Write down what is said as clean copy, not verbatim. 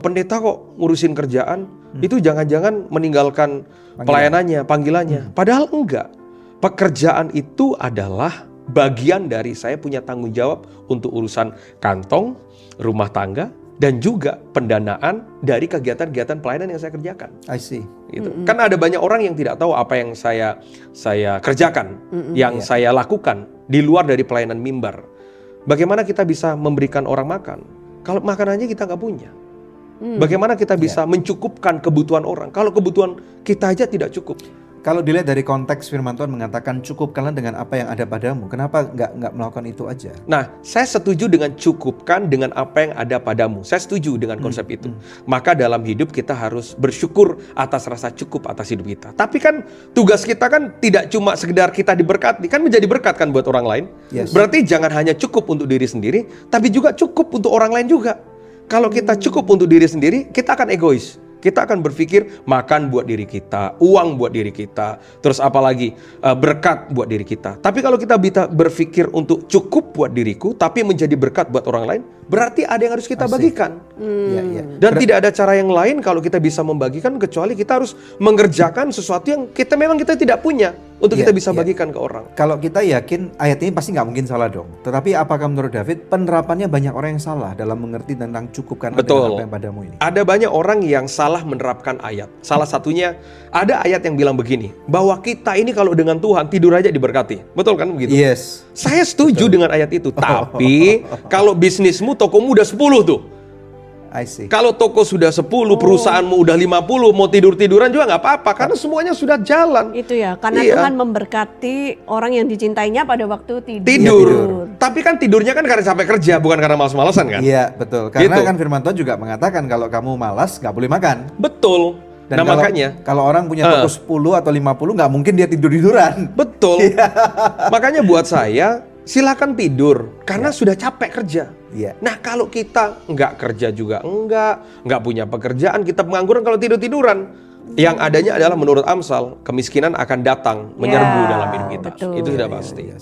Pendeta kok ngurusin kerjaan, itu jangan-jangan meninggalkan pelayanannya, panggilannya. Padahal enggak. Pekerjaan itu adalah bagian dari saya punya tanggung jawab untuk urusan kantong, rumah tangga, dan juga pendanaan dari kegiatan-kegiatan pelayanan yang saya kerjakan. I see. Gitu. Kan ada banyak orang yang tidak tahu apa yang saya kerjakan, yang saya lakukan di luar dari pelayanan mimbar. Bagaimana kita bisa memberikan orang makan kalau makanannya kita nggak punya? Bagaimana kita bisa mencukupkan kebutuhan orang kalau kebutuhan kita aja tidak cukup? Kalau dilihat dari konteks firman Tuhan mengatakan cukupkanlah dengan apa yang ada padamu. Kenapa nggak melakukan itu aja? Nah, saya setuju dengan cukupkan dengan apa yang ada padamu. Saya setuju dengan konsep itu. Maka dalam hidup kita harus bersyukur atas rasa cukup atas hidup kita. Tapi kan tugas kita kan tidak cuma sekedar kita diberkati, kan menjadi berkat kan buat orang lain. Yes. Berarti jangan hanya cukup untuk diri sendiri, tapi juga cukup untuk orang lain juga. Kalau kita cukup untuk diri sendiri, kita akan egois. Kita akan berpikir makan buat diri kita, uang buat diri kita, terus apalagi berkat buat diri kita. Tapi kalau kita bisa berpikir untuk cukup buat diriku, tapi menjadi berkat buat orang lain, berarti ada yang harus kita bagikan. Dan tidak ada cara yang lain kalau kita bisa membagikan kecuali kita harus mengerjakan sesuatu yang memang kita tidak punya untuk kita bisa bagikan ke orang. Kalau kita yakin ayat ini pasti nggak mungkin salah dong. Tetapi apakah menurut David penerapannya banyak orang yang salah dalam mengerti tentang cukupkan apa yang padamu ini? Ada banyak orang yang salah menerapkan ayat. Salah satunya ada ayat yang bilang begini, bahwa kita ini kalau dengan Tuhan tidur aja diberkati. Betul kan begitu? Yes. Saya setuju dengan ayat itu. Tapi kalau bisnismu, tokomu udah 10 tuh. I see. Kalau toko sudah 10, perusahaanmu udah 50, mau tidur-tiduran juga nggak apa-apa. Karena semuanya sudah jalan. Itu ya, karena Tuhan memberkati orang yang dicintainya pada waktu tidur. Tidur. Tapi kan tidurnya kan karena capek kerja, bukan karena malas-malasan kan? Iya, betul. Karena kan firman Tuhan juga mengatakan kalau kamu malas nggak boleh makan. Betul. Dan nah makanya kalau orang punya toko 10 atau 50 nggak mungkin dia tidur-tiduran. Betul. Makanya buat saya silakan tidur karena sudah capek kerja. Nah kalau kita nggak kerja juga nggak punya pekerjaan, kita pengangguran kalau tidur-tiduran, yang adanya adalah menurut Amsal kemiskinan akan datang menyerbu dalam hidup kita. Itu sudah pasti.